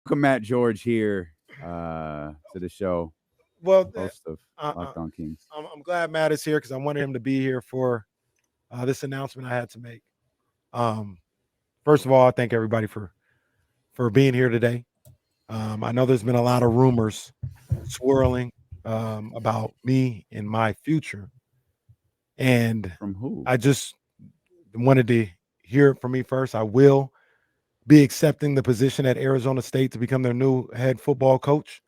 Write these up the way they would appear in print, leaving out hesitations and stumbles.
welcome Matt George here to the show. Well, Host of Locked On Kings. I'm glad Matt is here because I wanted him to be here for this announcement I had to make. First of all, I thank everybody for being here today. I know there's been a lot of rumors swirling about me and my future, and From who? I just wanted to hear it from me first. I will be accepting the position at Arizona State to become their new head football coach.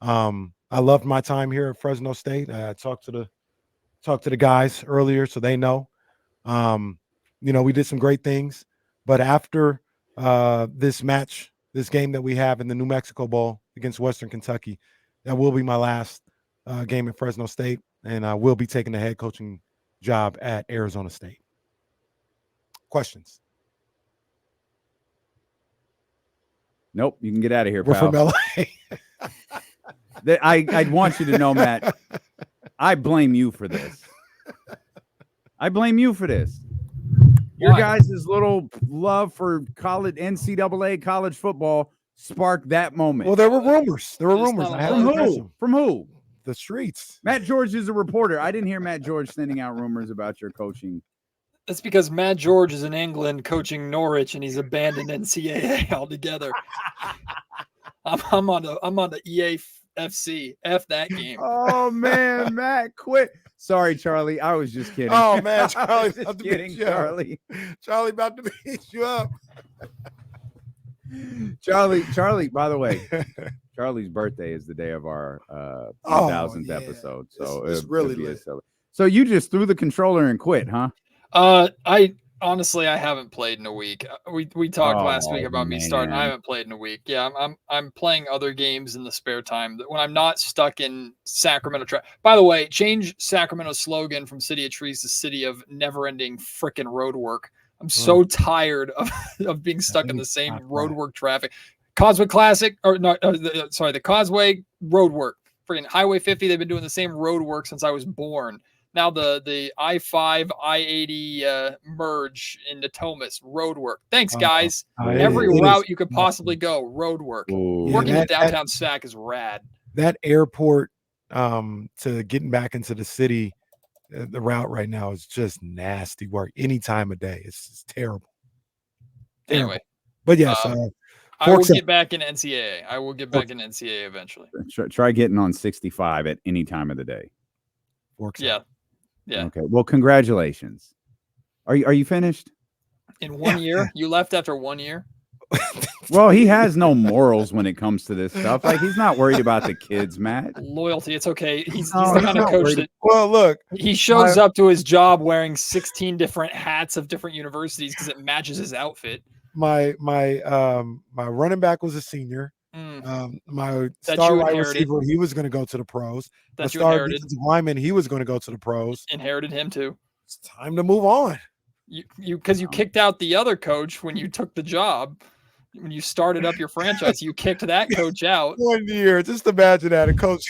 I loved my time here at Fresno State. I talked to the guys earlier, so they know. We did some great things, but after this game that we have in the New Mexico Bowl against Western Kentucky, that will be my last game at Fresno State, and I will be taking the head coaching job at Arizona State. Questions? Nope, you can get out of here, We're pal. from LA. I'd want you to know, Matt, I blame you for this. Your guys' little love for college NCAA college football sparked that moment. Well, there were rumors. From who? The streets. Matt George is a reporter. I didn't hear Matt George sending out rumors about your coaching. That's because Matt George is in England coaching Norwich, and he's abandoned NCAA altogether. I'm on the EAFC. F that game. Oh man, Matt, quit. Sorry, Charlie. I was just kidding. Oh man, Charlie's just kidding, Charlie. Charlie about to beat you up. Charlie. By the way, Charlie's birthday is the day of our 1000th episode. So it's really lit. So you just threw the controller and quit, huh? I honestly haven't played in a week. We talked last week about me starting. I haven't played in a week. Yeah, I'm playing other games in the spare time when I'm not stuck in Sacramento. By the way, change Sacramento's slogan from City of Trees to City of Never-Ending Frickin' Road Work. I'm so tired of being stuck in the same roadwork traffic. Causeway Classic, the Causeway Roadwork. Freaking Highway 50, they've been doing the same roadwork since I was born. Now the I-5, I-80 merge in Natomas, roadwork. Thanks, guys. Every route you could possibly go, roadwork. Working in downtown Sac is rad. That airport to getting back into the city, the route right now is just nasty work any time of day. It's just terrible. Anyway. But yes, I will get back in NCAA. I will get back in NCAA eventually. Try getting on 65 at any time of the day. Yeah. Okay. Well, congratulations. Are you finished? In 1 year? You left after 1 year? Well, he has no morals when it comes to this stuff. Like, he's not worried about the kids, Matt. Loyalty. It's okay. He's the kind of coach that look, he shows up to his job wearing 16 different hats of different universities because it matches his outfit. My running back was a senior. My star wide receiver, he was going to go to the pros. My star defensive lineman, he was going to go to the pros. Inherited him too. It's time to move on. Because you kicked out the other coach when you took the job. When you started up your franchise, you kicked that coach out. 1 year. Just imagine that, a coach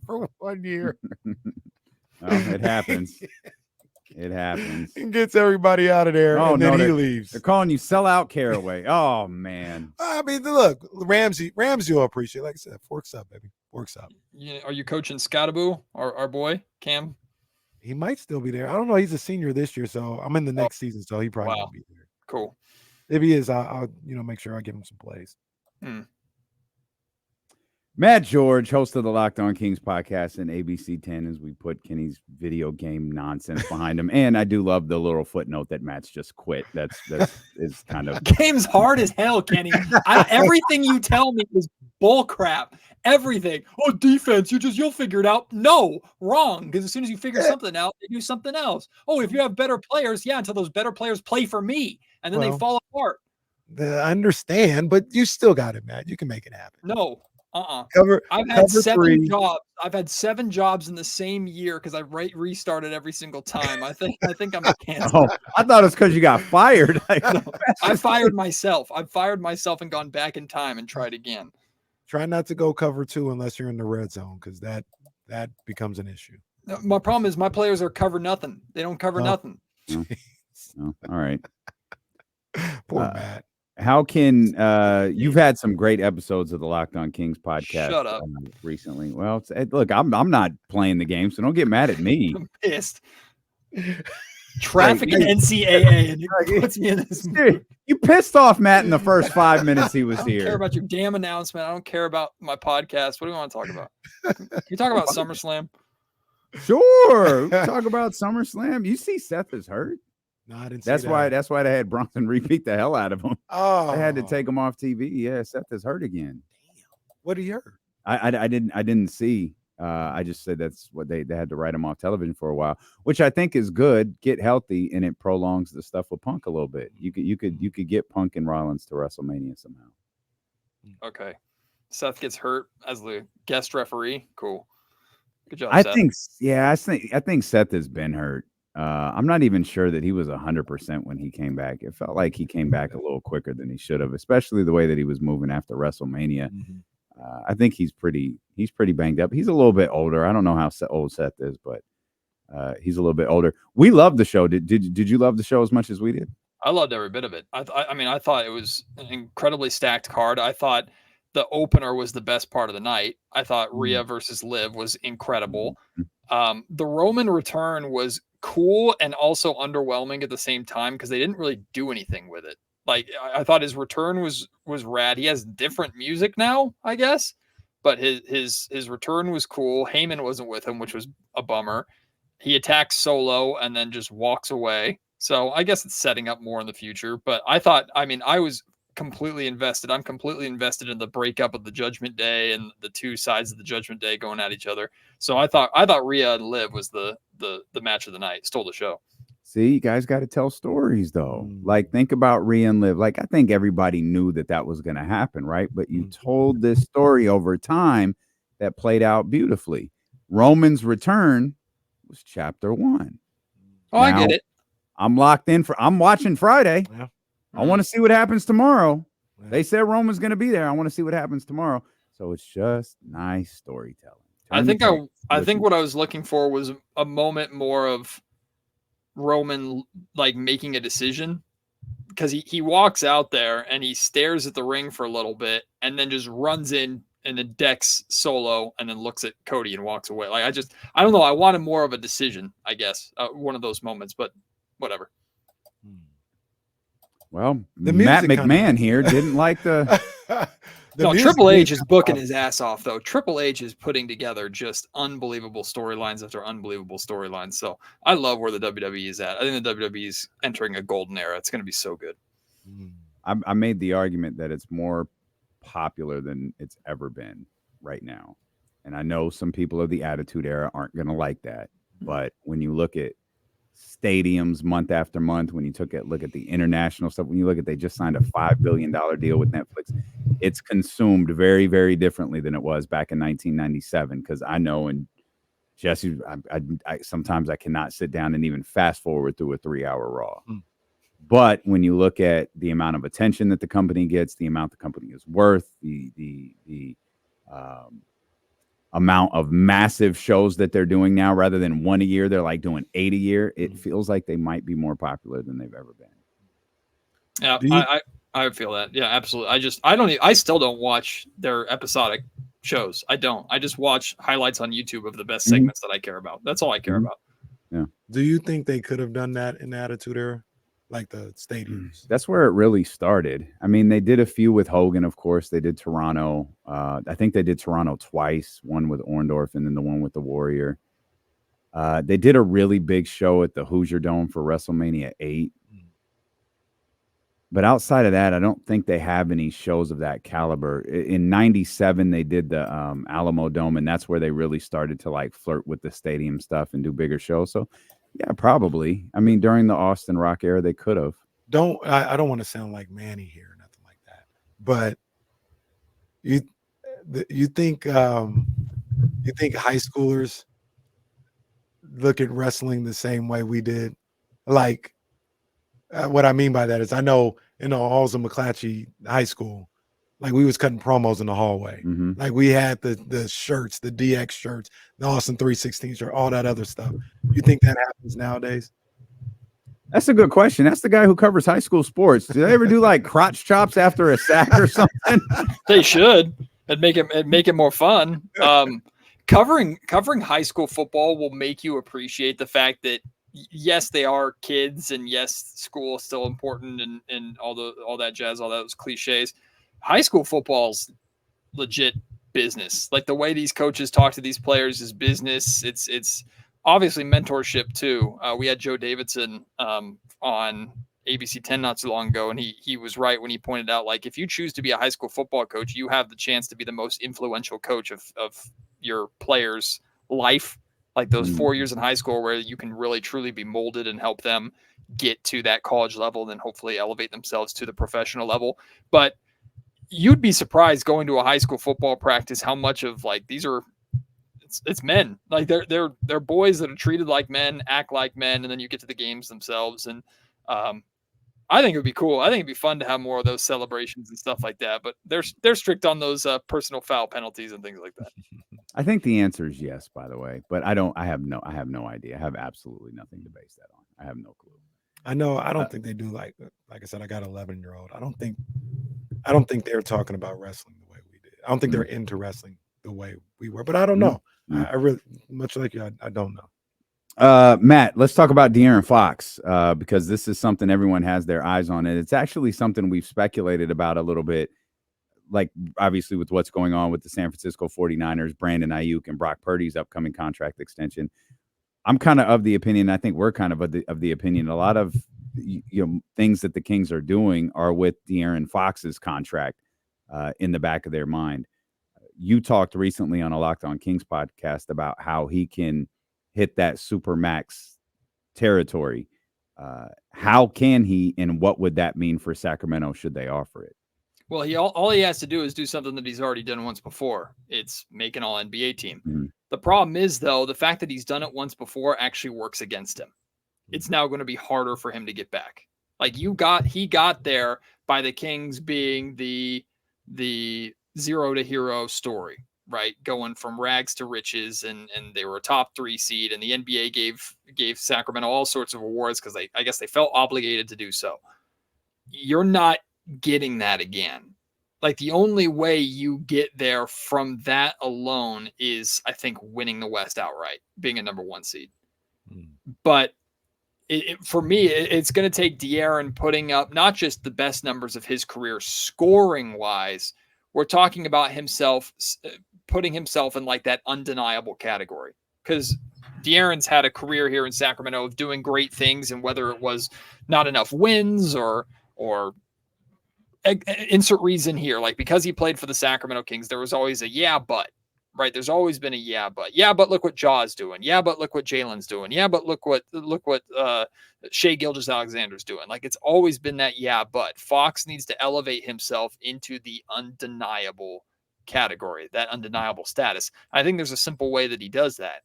for 1 year. It happens. It happens. He gets everybody out of there, and then he leaves. They're calling you sellout Caraway. Oh man. I mean, look, Ramsey will appreciate it. Like I said, forks up, baby. Forks up. Are you coaching Scottaboo, our boy, Cam? He might still be there. I don't know. He's a senior this year, so I'm in the next season, so he probably won't be there. Cool. If he is, I'll make sure I give him some plays. Matt George, host of the Locked On Kings podcast and ABC 10, as we put Kenny's video game nonsense behind him. And I do love the little footnote that Matt's just quit. That is kind of game's hard as hell, Kenny. Everything you tell me is bull crap. Everything. Oh, defense, you'll figure it out. No, wrong. Because as soon as you figure something out, they do something else. Oh, if you have better players, until those better players play for me, and then they fall apart. I understand, but you still got it, Matt. You can make it happen. No. I've had 7 jobs. I've had 7 jobs in the same year because I restarted every single time. I think I'm a cancer. Oh, I thought it was because you got fired. I fired myself. I've fired myself and gone back in time and tried again. Try not to go cover 2 unless you're in the red zone, because that becomes an issue. My problem is my players are cover nothing. They don't cover nothing. Oh, all right. Poor Matt. How can you've had some great episodes of the Locked On Kings podcast Shut up. Recently? Well, look, I'm not playing the game, so don't get mad at me. I'm pissed. Traffic and NCAA, and it puts me in this mood. You pissed off Matt in the first 5 minutes he was I don't here. care about your damn announcement. I don't care about my podcast. What do you want to talk about? Can you talk about SummerSlam? Sure. Talk about SummerSlam. You see Seth is hurt. No, I didn't. That's why they had Bronson repeat the hell out of him. Oh, They had to take him off TV. Yeah, Seth is hurt again. What did he hurt? I didn't see. I just said that's what they had to write him off television for a while, which I think is good. Get healthy, and it prolongs the stuff with Punk a little bit. You could get Punk and Rollins to WrestleMania somehow. Okay, Seth gets hurt as the guest referee. Cool, good job. I Seth. think Seth has been hurt. I'm not even sure that he was 100% when he came back. It felt like he came back a little quicker than he should have, especially the way that he was moving after WrestleMania. Mm-hmm. I think he's pretty banged up. He's a little bit older. I don't know how old Seth is, but he's a little bit older. We loved the show. Did you love the show as much as we did? I loved every bit of it. I mean, I thought it was an incredibly stacked card. I thought the opener was the best part of the night. I thought Rhea versus Liv was incredible. The Roman return was cool and also underwhelming at the same time because they didn't really do anything with it. Like I thought his return was rad. He has different music now, I guess, but his return was cool. Heyman wasn't with him, which was a bummer. He attacks Solo and then just walks away. So I guess it's setting up more in the future. But I was completely invested. I'm completely invested in the breakup of the Judgment Day and the two sides of the Judgment Day going at each other. So I thought Rhea and Liv was the match of the night. Stole the show. See, you guys got to tell stories, though. Like, think about Rhea and Liv. Like, I think everybody knew that was going to happen, right? But you told this story over time that played out beautifully. Roman's return was chapter 1. Oh, now, I get it. I'm locked in I'm watching Friday. Yeah. I want to see what happens tomorrow. Yeah. They said Roman's going to be there. I want to see what happens tomorrow. So it's just nice storytelling. I think what I was looking for was a moment more of Roman like making a decision, because he walks out there and he stares at the ring for a little bit and then just runs in and then decks Solo and then looks at Cody and walks away. Like I don't know. I wanted more of a decision, I guess, one of those moments, but whatever. Well, Matt McMahon here didn't like the. No, Triple H is booking his ass off, though. Triple H is putting together just unbelievable storylines after unbelievable storylines. So I love where the WWE is at. I think the WWE is entering a golden era. It's going to be so good. I made the argument that it's more popular than it's ever been right now. And I know some people of the Attitude Era aren't going to like that. But when you look at stadiums month after month, when you look at the international stuff, when you look at they just signed a $5 billion deal with Netflix, it's consumed very, very differently than it was back in 1997. Because I know, and Jesse, I sometimes I cannot sit down and even fast forward through a 3-hour Raw. But when you look at the amount of attention that the company gets, the amount the company is worth, the amount of massive shows that they're doing now, rather than 1 a year, they're like doing 8 a year. It feels like they might be more popular than they've ever been. Yeah, I feel that. Yeah, absolutely. I still don't watch their episodic shows. I don't. I just watch highlights on YouTube of the best segments that I care about. That's all I care about. Yeah. Do you think they could have done that in the Attitude Era? Like the stadiums? That's where it really started. I mean, they did a few with Hogan, of course. They did Toronto. I think they did Toronto twice, one with Orndorff and then the one with the Warrior. They did a really big show at the Hoosier Dome for WrestleMania 8. But outside of that, I don't think they have any shows of that caliber. In 97, they did the Alamo Dome, and that's where they really started to like flirt with the stadium stuff and do bigger shows. So yeah, probably. I mean, during the Austin Rock era, they could have. I don't want to sound like Manny here or nothing like that, but you think high schoolers look at wrestling the same way we did? Like, what I mean by that is, I know in the halls of McClatchy High School, like we was cutting promos in the hallway. Like we had the shirts, the DX shirts, the Austin 316 shirt, all that other stuff. You think that happens nowadays? That's a good question. That's the guy who covers high school sports. Do they ever do like crotch chops after a sack or something? They should. It'd make it more fun. Covering high school football will make you appreciate the fact that yes, they are kids, and yes, school is still important, and all that jazz, all those cliches. High school football's legit business. Like the way these coaches talk to these players is business. It's obviously mentorship too. We had Joe Davidson on ABC 10 not so long ago, and he was right when he pointed out, like, if you choose to be a high school football coach, you have the chance to be the most influential coach of your players' life. Like those 4 years in high school where you can really truly be molded and help them get to that college level, and then hopefully elevate themselves to the professional level. But you'd be surprised going to a high school football practice how much of like these are it's men. Like they're boys that are treated like men, act like men, and then you get to the games themselves. And I think it would be cool. I think it'd be fun to have more of those celebrations and stuff like that. But they're strict on those personal foul penalties and things like that. I think the answer is yes, by the way, but I have no idea. I have absolutely nothing to base that on. I have no clue. I know. I don't think they do like I said, I got an 11-year-old. I don't think they're talking about wrestling the way we did. I don't think they're into wrestling the way we were, but I don't know. I really, much like you, I don't know. Matt, let's talk about De'Aaron Fox because this is something everyone has their eyes on, and it's actually something we've speculated about a little bit, like obviously with what's going on with the San Francisco 49ers, Brandon Ayuk, and Brock Purdy's upcoming contract extension. I'm kind of the opinion, I think we're kind of the opinion, a lot of things that the Kings are doing are with De'Aaron Fox's contract in the back of their mind. You talked recently on a Locked On Kings podcast about how he can hit that super max territory. How can he, and what would that mean for Sacramento should they offer it? Well, all he has to do is do something that he's already done once before. It's make an All-NBA team. Mm-hmm. The problem is, though, the fact that he's done it once before actually works against him. It's now going to be harder for him to get back. Like he got there by the Kings being the zero to hero story, right? Going from rags to riches, and they were a top 3 seed, and the NBA gave Sacramento all sorts of awards because I guess they felt obligated to do so. You're not getting that again. Like the only way you get there from that alone is, I think, winning the West outright, being a number 1 seed. But for me, it's going to take De'Aaron putting up not just the best numbers of his career scoring wise. We're talking about himself putting himself in like that undeniable category, because De'Aaron's had a career here in Sacramento of doing great things, and whether it was not enough wins or insert reason here, like because he played for the Sacramento Kings, there was always a yeah, but. Right, there's always been a yeah, but look what Jaw's doing. Yeah, but look what Jalen's doing. Yeah, but look what Shai Gilgeous-Alexander's doing. Like it's always been that yeah, but Fox needs to elevate himself into the undeniable category, that undeniable status. I think there's a simple way that he does that.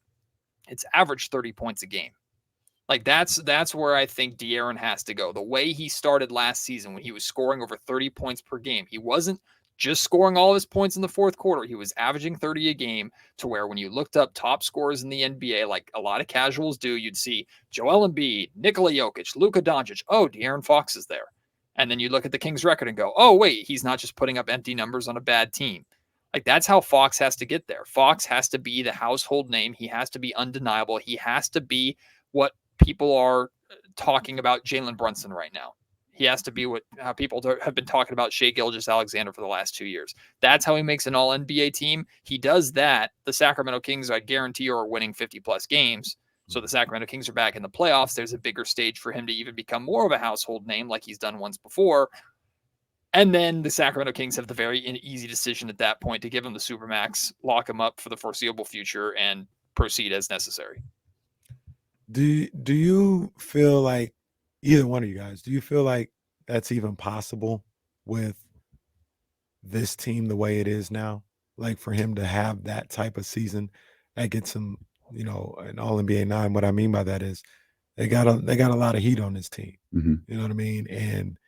It's average 30 points a game. Like that's where I think De'Aaron has to go. The way he started last season when he was scoring over 30 points per game, he wasn't just scoring all of his points in the fourth quarter. He was averaging 30 a game, to where when you looked up top scorers in the NBA, like a lot of casuals do, you'd see Joel Embiid, Nikola Jokic, Luka Doncic. Oh, De'Aaron Fox is there. And then you look at the Kings record and go, oh, wait, he's not just putting up empty numbers on a bad team. Like that's how Fox has to get there. Fox has to be the household name. He has to be undeniable. He has to be what people are talking about Jalen Brunson right now. He has to be how people have been talking about Shai Gilgeous-Alexander for the last 2 years. That's how he makes an all-NBA team. He does that. The Sacramento Kings, I guarantee you, are winning 50-plus games. So the Sacramento Kings are back in the playoffs. There's a bigger stage for him to even become more of a household name like he's done once before. And then the Sacramento Kings have the very easy decision at that point to give him the Supermax, lock him up for the foreseeable future, and proceed as necessary. Do you feel like, either one of you guys, do you feel like that's even possible with this team the way it is now? Like for him to have that type of season that gets him, an All-NBA 9. What I mean by that is they got a lot of heat on this team. Mm-hmm. You know what I mean? And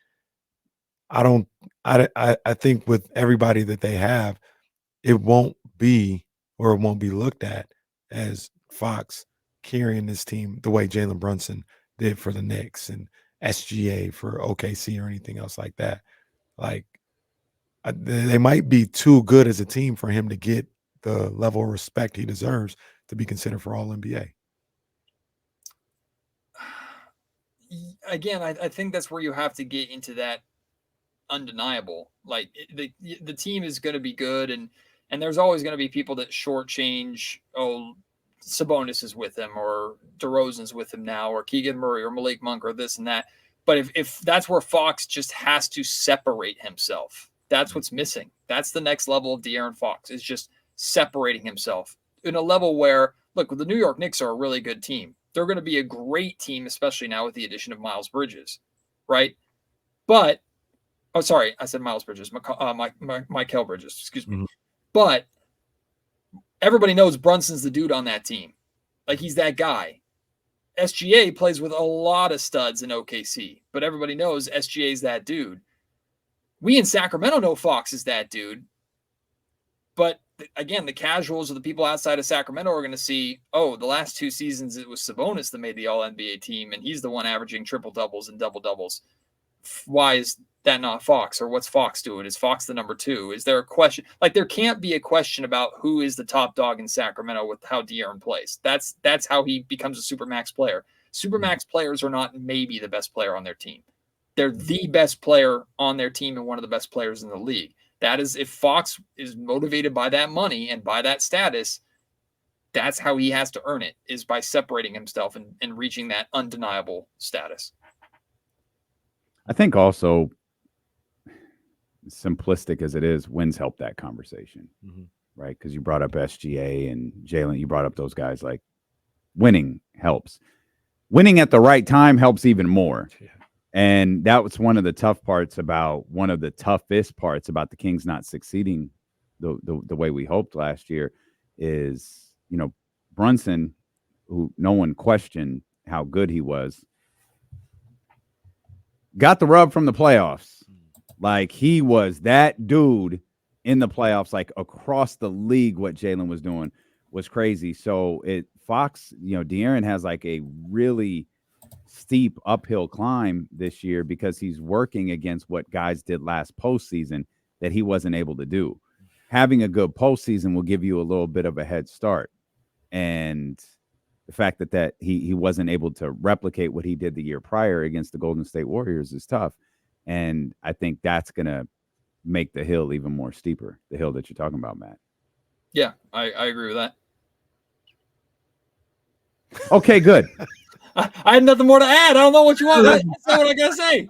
I think with everybody that they have, it won't be looked at as Fox carrying this team the way Jalen Brunson did for the Knicks and SGA for OKC or anything else like that. Like, they might be too good as a team for him to get the level of respect he deserves to be considered for All NBA. Again, I think that's where you have to get into that undeniable. Like the team is going to be good, and there's always going to be people that shortchange. Oh, Sabonis is with him, or DeRozan's with him now, or Keegan Murray, or Malik Monk, or this and that. But if that's where Fox just has to separate himself, that's what's missing. That's the next level of De'Aaron Fox, is just separating himself in a level where, look, the New York Knicks are a really good team. They're going to be a great team, especially now with the addition of Miles Bridges, right? But, oh, sorry, I said Miles Bridges, Mikal Bridges, excuse me. Mm-hmm. But everybody knows Brunson's the dude on that team. Like, he's that guy. SGA plays with a lot of studs in OKC, but everybody knows SGA's that dude. We in Sacramento know Fox is that dude. But again, the casuals or the people outside of Sacramento are going to see, oh, the last 2 seasons it was Sabonis that made the All-NBA team, and he's the one averaging triple-doubles and double-doubles. Why is that not Fox? Or what's Fox doing? Is Fox the number 2? Is there a question? Like, there can't be a question about who is the top dog in Sacramento with how De'Aaron plays. That's how he becomes a Supermax player. Supermax players are not maybe the best player on their team. They're the best player on their team and one of the best players in the league. That is, if Fox is motivated by that money and by that status, that's how he has to earn it, is by separating himself and reaching that undeniable status. I think also, simplistic as it is, wins help that conversation, right? Because you brought up SGA and Jalen, you brought up those guys. Like, winning helps. Winning at the right time helps even more. Yeah. And that was one of the toughest parts about the Kings not succeeding the way we hoped last year is, Brunson, who no one questioned how good he was, got the rub from the playoffs. Like, he was that dude in the playoffs, like across the league. What Jalen was doing was crazy. So Fox, De'Aaron has like a really steep uphill climb this year because he's working against what guys did last postseason that he wasn't able to do. Having a good postseason will give you a little bit of a head start. And the fact that he wasn't able to replicate what he did the year prior against the Golden State Warriors is tough. And I think that's going to make the hill even more steeper, the hill that you're talking about, Matt. Yeah, I agree with that. Okay, good. I had nothing more to add. I don't know what you want. That's what I got to say.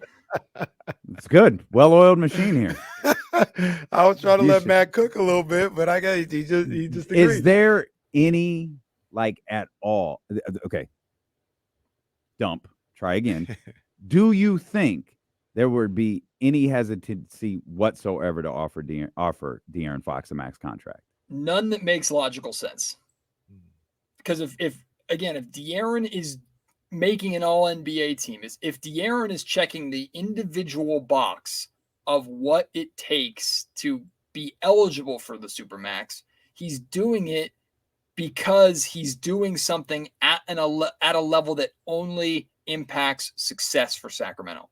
It's good. Well-oiled machine here. I was trying to let Matt cook a little bit, but he just agreed. Is there any, like, at all? Okay. Dump. Try again. Do you think there would be any hesitancy whatsoever to offer De'Aaron Fox a max contract? None that makes logical sense. Because if De'Aaron is making an all-NBA team, if De'Aaron is checking the individual box of what it takes to be eligible for the Supermax, he's doing it because he's doing something at a level that only impacts success for Sacramento.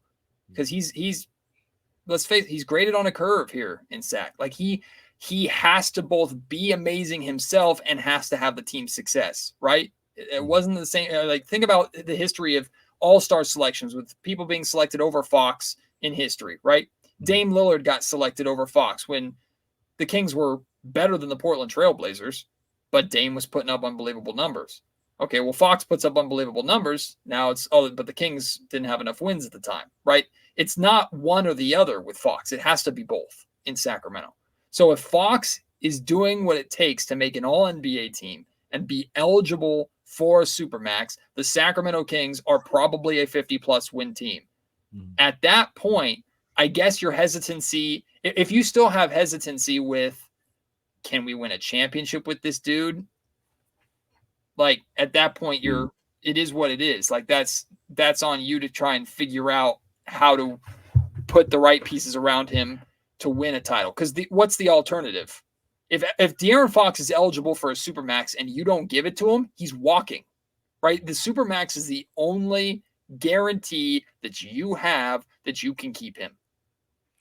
Because he's let's face it, he's graded on a curve here in Sac. Like, he has to both be amazing himself and has to have the team success, right? It wasn't the same. Like, think about the history of all-star selections with people being selected over Fox in history, right? Dame Lillard got selected over Fox when the Kings were better than the Portland Trailblazers, but Dame was putting up unbelievable numbers. Okay, well, Fox puts up unbelievable numbers. Now but the Kings didn't have enough wins at the time, right? It's not one or the other with Fox. It has to be both in Sacramento. So if Fox is doing what it takes to make an all-NBA team and be eligible for a Supermax, the Sacramento Kings are probably a 50-plus win team. At that point, I guess your hesitancy, if you still have hesitancy with, can we win a championship with this dude? Like, at that point, it is what it is. Like, that's on you to try and figure out how to put the right pieces around him to win a title. Because what's the alternative? If De'Aaron Fox is eligible for a Supermax and you don't give it to him, he's walking, right? The Supermax is the only guarantee that you have that you can keep him.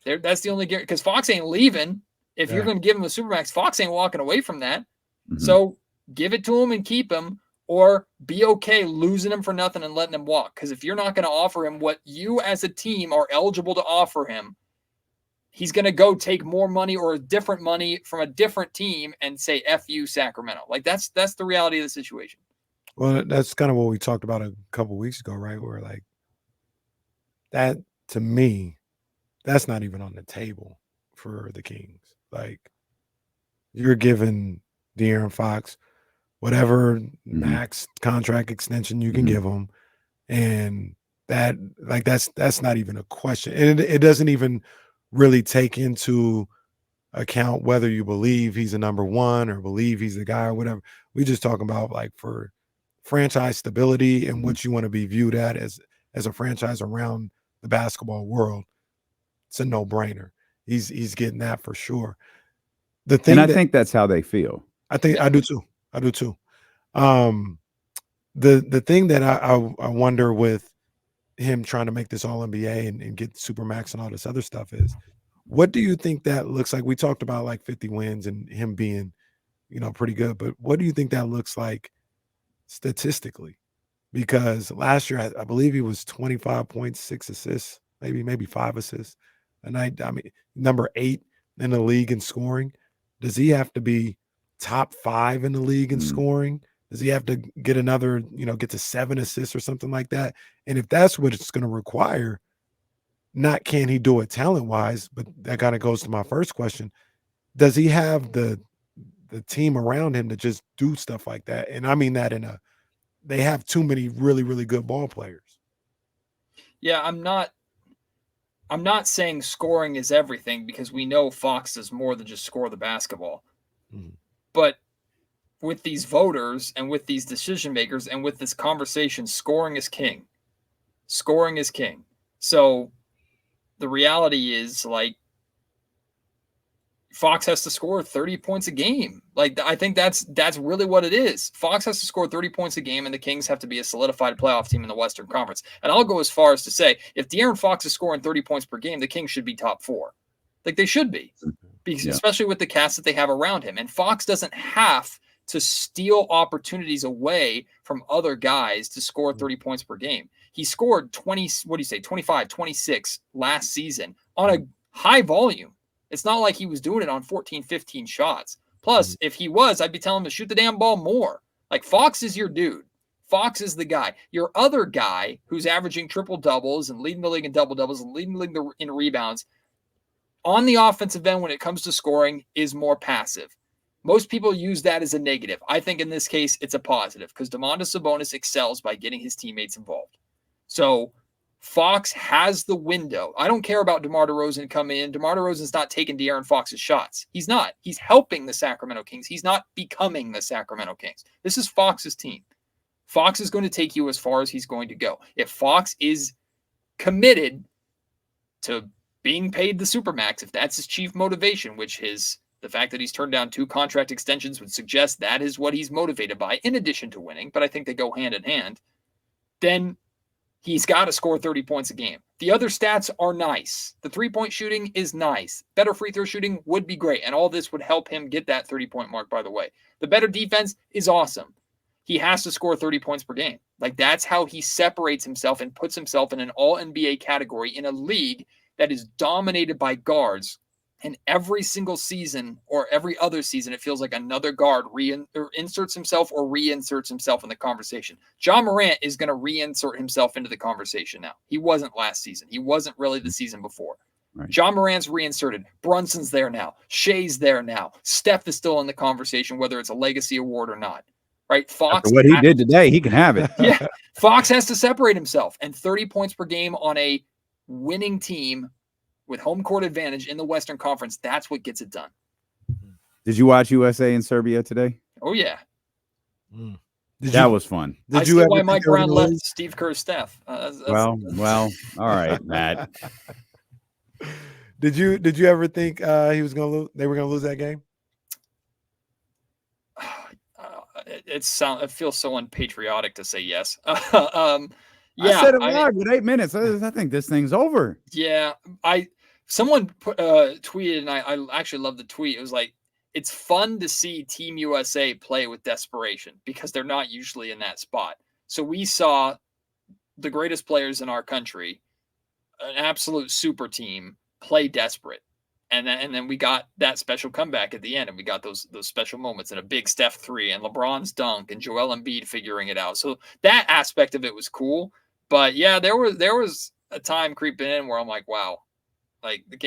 That's the only guarantee, because Fox ain't leaving. If you're going to give him a Supermax, Fox ain't walking away from that. Mm-hmm. So give it to him and keep him, or be okay losing him for nothing and letting him walk. Because if you're not going to offer him what you as a team are eligible to offer him, he's going to go take more money or different money from a different team and say, F you, Sacramento. Like, that's the reality of the situation. Well, that's kind of what we talked about a couple of weeks ago, right? Where, like, that, to me, that's not even on the table for the Kings. Like, you're giving De'Aaron Fox whatever max contract extension you can give him, and that, like, that's not even a question. And it doesn't even really take into account whether you believe he's a number one or believe he's the guy or whatever. We just talking about, like, for franchise stability and what you want to be viewed at as a franchise around the basketball world. It's a no-brainer. He's getting that for sure. The thing, and I think that's how they feel. I do too. The thing that I wonder with him trying to make this all NBA and get Supermax and all this other stuff is, what do you think that looks like? We talked about, like, 50 wins and him being, pretty good, but what do you think that looks like statistically? Because last year, I believe he was 25.6 assists, maybe 5 assists a night. I mean, number 8 in the league in scoring. Does he have to be top 5 in the league in scoring? Does he have to get another, get to 7 assists or something like that? And if that's what it's going to require, not can he do it talent-wise, but that kind of goes to my first question. Does he have the team around him to just do stuff like that? And I mean that they have too many really, really good ball players. Yeah, I'm not saying scoring is everything, because we know Fox does more than just score the basketball. But with these voters and with these decision makers and with this conversation, scoring is king. Scoring is king. So the reality is, like, Fox has to score 30 points a game. Like, I think that's really what it is. Fox has to score 30 points a game, and the Kings have to be a solidified playoff team in the Western Conference. And I'll go as far as to say, if De'Aaron Fox is scoring 30 points per game, the Kings should be top 4. Like, they should be, because especially with the cast that they have around him. And Fox doesn't have to steal opportunities away from other guys to score 30 points per game. He scored 25, 26 last season on a high volume. It's not like he was doing it on 14, 15 shots. Plus, if he was, I'd be telling him to shoot the damn ball more. Like, Fox is your dude. Fox is the guy. Your other guy, who's averaging triple doubles and leading the league in double doubles and leading the league in rebounds, on the offensive end when it comes to scoring, is more passive. Most people use that as a negative. I think in this case, it's a positive, because Domantas Sabonis excels by getting his teammates involved. So Fox has the window. I don't care about DeMar DeRozan coming in. DeMar DeRozan's not taking De'Aaron Fox's shots. He's not. He's helping the Sacramento Kings. He's not becoming the Sacramento Kings. This is Fox's team. Fox is going to take you as far as he's going to go. If Fox is committed to being paid the Supermax, if that's his chief motivation, which the fact that he's turned down 2 contract extensions would suggest that is what he's motivated by, in addition to winning, but I think they go hand in hand, then he's got to score 30 points a game. The other stats are nice. The 3-point shooting is nice. Better free throw shooting would be great, and all this would help him get that 30-point mark, by the way. The better defense is awesome. He has to score 30 points per game. Like, that's how he separates himself and puts himself in an all-NBA category in a league that is dominated by guards. And every single season or every other season, it feels like another guard inserts himself or reinserts himself in the conversation. Ja Morant is going to reinsert himself into the conversation now. He wasn't last season. He wasn't really the season before. Right. Ja Morant's reinserted. Brunson's there now. Shea's there now. Steph is still in the conversation, whether it's a legacy award or not. Right? Fox. After what he did today, he can have it. Yeah. Fox has to separate himself, and 30 points per game on a winning team with home court advantage in the Western Conference, that's what gets it done. Did you watch USA and Serbia today? Oh, yeah. That was fun. Did you see why Mike Brown left Steve Kerr's staff? Well, all right, Matt. Did you ever think he was going to lose? They were going to lose that game? It feels so unpatriotic to say yes. Yeah, I said it live with 8 minutes. I think this thing's over. Yeah, someone tweeted, and I actually love the tweet. It was like, it's fun to see Team USA play with desperation because they're not usually in that spot. So we saw the greatest players in our country, an absolute super team, play desperate. And then we got that special comeback at the end, and we got those special moments and a big Steph 3 and LeBron's dunk and Joel Embiid figuring it out. So that aspect of it was cool. But yeah, there was a time creeping in where I'm like, wow, like the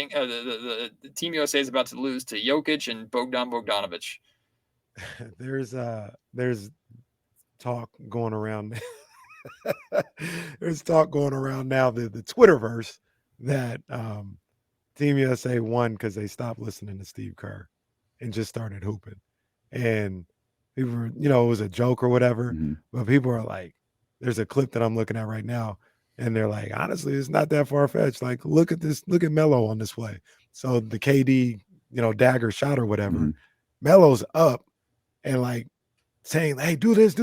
Team USA is about to lose to Jokic and Bogdan Bogdanovic. There's talk going around. There's talk going around now, the Twitterverse, that Team USA won because they stopped listening to Steve Kerr and just started hooping. And people were, it was a joke or whatever. Mm-hmm. But people are like, there's a clip that I'm looking at right now, and they're like, honestly, it's not that far-fetched. Like, look at Melo on this play. So the KD, dagger shot or whatever, Mm-hmm. Melo's up and like saying, hey, do this.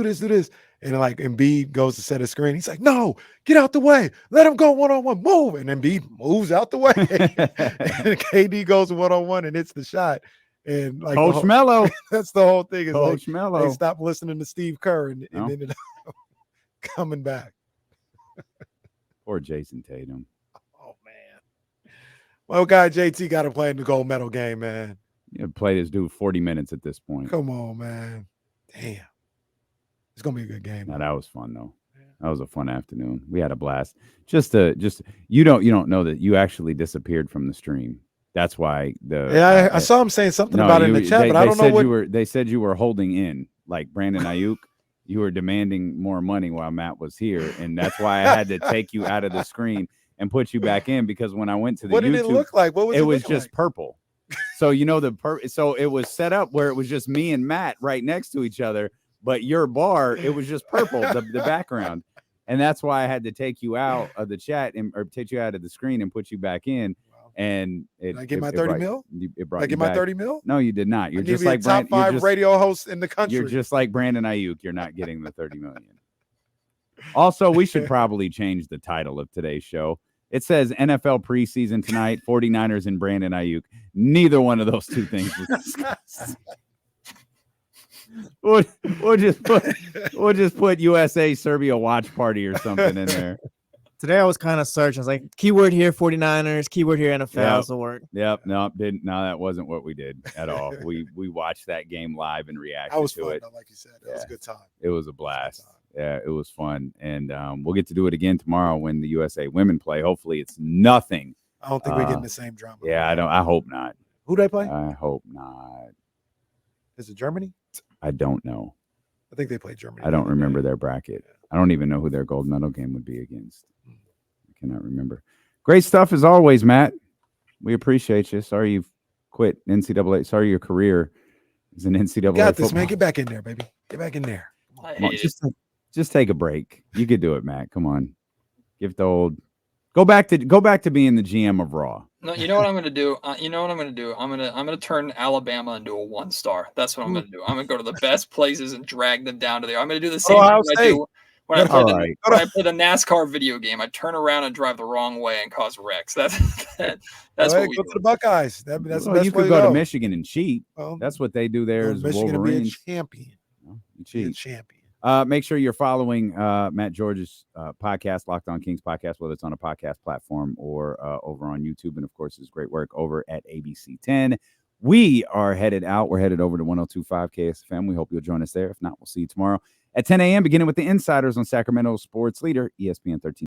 And like Embiid goes to set a screen. He's like, no, get out the way. Let him go one-on-one, move. And Embiid moves out the way. And KD goes one-on-one and hits the shot. And like Coach Melo. That's the whole thing. Is Coach like, Melo. they stopped listening to Steve Kerr and ended up coming back. Or Jason Tatum. Oh, man. Well, guy JT got to play in the gold medal game, man. You play this dude 40 minutes at this point. Come on, man. Damn. It's going to be a good game. Now, that was fun, though. That was a fun afternoon. We had a blast. You don't know that you actually disappeared from the stream. That's why I saw him saying something about it in the chat, but I don't know what they said you were holding in, like Brandon Ayuk. You were demanding more money while Matt was here, and that's why I had to take you out of the screen and put you back in, because when I went to the what YouTube, did it look like? What was it? It was just purple. So so it was set up where it was just me and Matt right next to each other, but your bar, it was just purple, the background. And that's why I had to take you out of the chat or take you out of the screen and put you back in. And did I get my 30 mil? It brought Did I get my 30 mil? No, you did not. You're just like top 5 radio host in the country. You're just like Brandon Ayuk. You're not getting the 30 million. Also, we should probably change the title of today's show. It says NFL preseason tonight, 49ers and Brandon Ayuk. Neither one of those two things was discussed. We'll just put USA Serbia watch party or something in there. Today I was kind of searching. I was like, keyword here 49ers, keyword here NFL. This will work. Yep. No, that wasn't what we did at all. We watched that game live and reacted to it. Like you said. That was a good time. It was a blast. Yeah, it was fun. And we'll get to do it again tomorrow when the USA women play. Hopefully it's nothing. I don't think we're getting the same drama. Yeah, I hope not. Who they play? I hope not. Is it Germany? I don't know. I think they played Germany. I don't remember their bracket. I don't even know who their gold medal game would be against. I cannot remember. Great stuff as always, Matt. We appreciate you. Sorry you've quit NCAA. Sorry your career is an NCAA. You got this, football. man. Get back in there, baby. Get back in there. Come on, just take a break. You could do it, Matt. Come on. Give the old. Go back to being the GM of Raw. No, you know what I'm going to do? I'm going to turn Alabama into a 1-star. That's what I'm going to do. I'm going to go to the best places and drag them down to there. I'm going to do the same thing I do when I play the NASCAR video game. I turn around and drive the wrong way and cause wrecks. That's what we go to the Buckeyes. That's the best you could go to Michigan and cheat. Well, that's what they do there. Is Michigan Wolverines. Be a champion. You cheat. Champion. Make sure you're following Matt George's podcast, Locked On Kings podcast, whether it's on a podcast platform or over on YouTube. And, of course, his great work over at ABC 10. We are headed out. We're headed over to 102.5 KSFM. We hope you'll join us there. If not, we'll see you tomorrow at 10 a.m., beginning with the Insiders on Sacramento Sports Leader, ESPN 13.